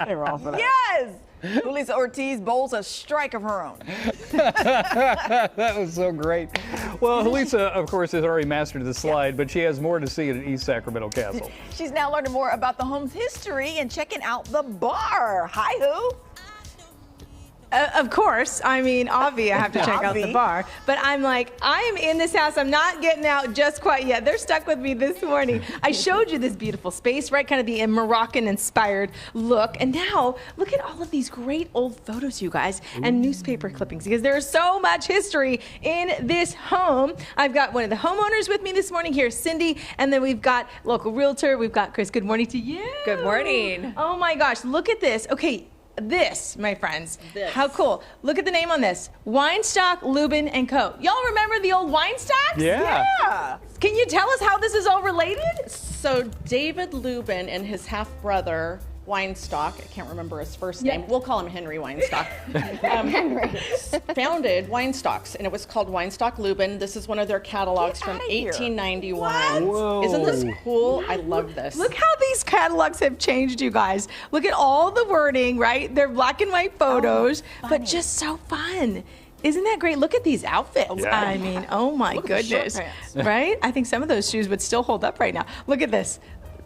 They were all for that. Yes! Julissa Ortiz bowls a strike of her own. That was so great. Well, Julissa, of course, has already mastered the slide, but she has more to see at East Sacramento Castle. She's now learning more about the home's history and checking out the bar. Hi, who? Of course. I mean, Avi, I have to check out the bar. But I'm like, I'm in this house. I'm not getting out just quite yet. They're stuck with me this morning. I showed you this beautiful space, right? Kind of the Moroccan-inspired look. And now, look at all of these great old photos, you guys, and newspaper clippings, because there is so much history in this home. I've got one of the homeowners with me this morning. Here's Cindy. And then we've got local realtor. We've got Chris. Good morning to you. Good morning. Oh, my gosh. Look at this. Okay. This, my friends, how cool. Look at the name on this. Weinstock, Lubin & Co. Y'all remember the old Weinstocks? Yeah. Can you tell us how this is all related? So David Lubin and his half-brother, Weinstock, I can't remember his first name, we'll call him Henry Weinstock, founded Weinstocks, and it was called Weinstock Lubin. This is one of their catalogs from 1891. Whoa. Isn't this cool? I love this. Look how these catalogs have changed, you guys. Look at all the wording, right? They're black and white photos, but just so fun. Isn't that great? Look at these outfits. Yeah. I mean, oh my goodness. Right? I think some of those shoes would still hold up right now. Look at this.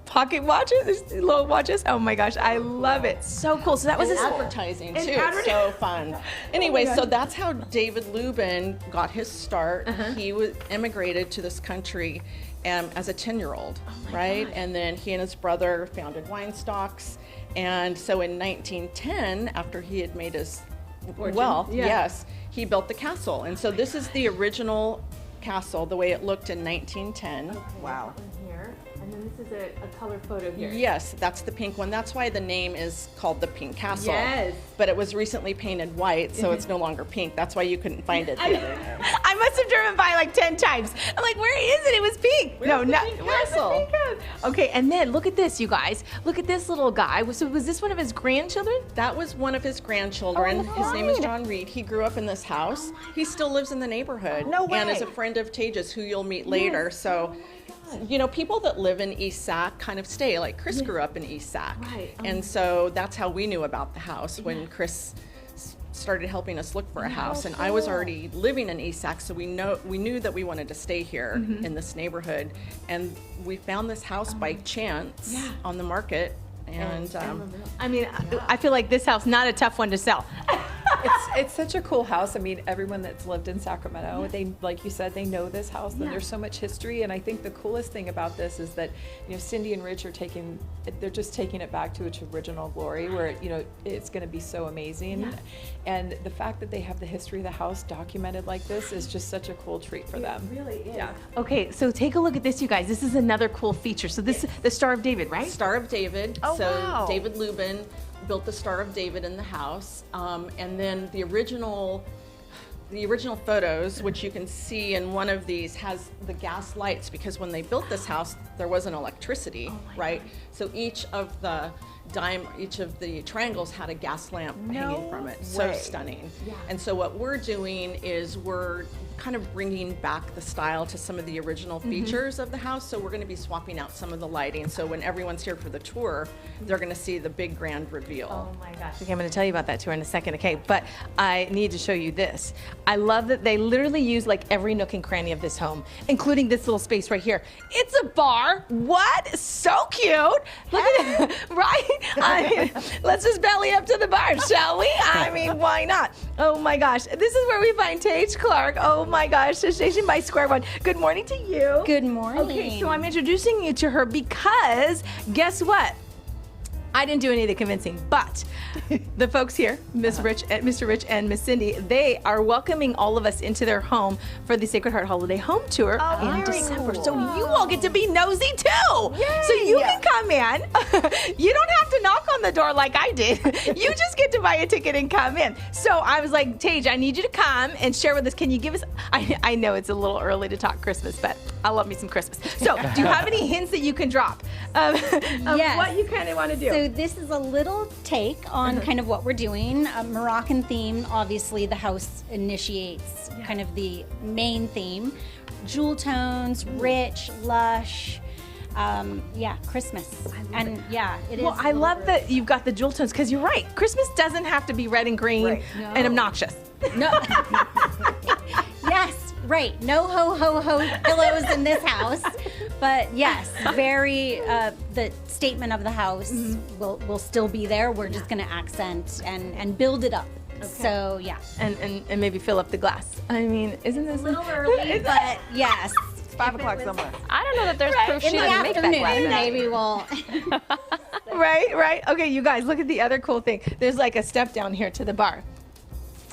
Pocket watches, these little watches. Oh my gosh, I love it. So cool. So that was advertising too. It's so fun. Anyway, so that's how David Lubin got his start. He was immigrated to this country as a 10-year-old, right? And then he and his brother founded Weinstocks. And so in 1910, after he had made his wealth, yes, he built the castle. And so this is the original castle, the way it looked in 1910. Wow. And then this is a color photo here. Yes, that's the pink one. That's why the name is called the Pink Castle. Yes. But it was recently painted white, so it's no longer pink. That's why you couldn't find it the other day. I must have driven by like 10 times. I'm like, where is it? It was pink. Where's the pink castle? Okay, and then look at this, you guys. Look at this little guy. So was this one of his grandchildren? That was one of his grandchildren. Oh, his name is John Reed. He grew up in this house. He still lives in the neighborhood. No way. And is a friend of Tage's, who you'll meet later. So, you know, people that live in East Sac kind of stay. Like Chris grew up in East Sac. Right. And so that's how we knew about the house when Chris started helping us look for a house. And I was already living in East Sac, so we knew that we wanted to stay here in this neighborhood. And we found this house by chance on the market. And I mean, I feel like this house, not a tough one to sell. It's such a cool house. I mean, everyone that's lived in Sacramento, they, like you said, they know this house, and there's so much history. And I think the coolest thing about this is that, you know, Cindy and Rich are they're just taking it back to its original glory, where, you know, it's going to be so amazing. And the fact that they have the history of the house documented like this is just such a cool treat for them. It really is. Yeah. Okay, so take a look at this, you guys. This is another cool feature. So this is the Star of David, right? Star of David. Oh, so wow. David Lubin built the Star of David in the house, and then the original photos, which you can see in one of these, has the gas lights, because when they built this house, there wasn't electricity, right? So each of the triangles had a gas lamp hanging from it. So stunning. And so what we're doing is we're kind of bringing back the style to some of the original features of the house. So we're going to be swapping out some of the lighting. So when everyone's here for the tour, they're going to see the big grand reveal. Oh my gosh. Okay, I'm going to tell you about that tour in a second, okay? But I need to show you this. I love that they literally use like every nook and cranny of this home, including this little space right here. It's a bar. What? So cute. Look at it, right? I mean, let's just belly up to the bar, shall we? I mean, why not? Oh my gosh. This is where we find Tage Clark. Oh my gosh, stationed by Square One. Good morning to you. Good morning. Okay, so I'm introducing you to her because guess what? I didn't do any of the convincing, but the folks here, Mr. Rich and Miss Cindy, they are welcoming all of us into their home for the Sacred Heart Holiday Home Tour in December. Cool. So you all get to be nosy too. Yay. So you can come in. You don't have to knock on the door like I did. You just get to buy a ticket and come in. So I was like, Tage, I need you to come and share with us. Can you give us, I know it's a little early to talk Christmas, but I love me some Christmas. So do you have any hints that you can drop of Yes. what you kind of want to do? So this is a little take on kind of what we're doing. Moroccan theme, obviously the house initiates kind of the main theme. Jewel tones, rich, lush. yeah, Christmas. And yeah, it is. Well, I love that you've got the jewel tones because you're right. Christmas doesn't have to be red and green Right. and obnoxious. No. Yes, right. No ho ho ho pillows in this house. But yes, very the statement of the house will still be there. We're just going to accent and build it up. So yeah. And maybe fill up the glass. I mean, isn't this A little early, but yes. It's 5 o'clock somewhere. I don't know that there's proof In she the didn't make that afternoon, glass. maybe we'll. right? Okay, you guys, look at the other cool thing. There's like a step down here to the bar.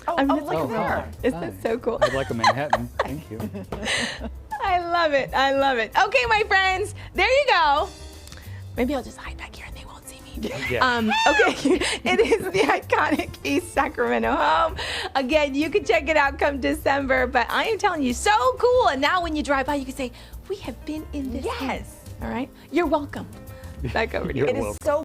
Oh, just look at hi. there. Isn't Hi. that so cool? I'd like a Manhattan. Thank you. I love it. I love it. Okay, my friends, there you go. Maybe I'll just hide back here and they won't see me. Yeah. Okay, it is the iconic East Sacramento home. Again, you can check it out come December, but I am telling you, so cool. And now when you drive by, you can say, we have been in this. Yes. house. All right? You're welcome. Back over to you. You're It is welcome. so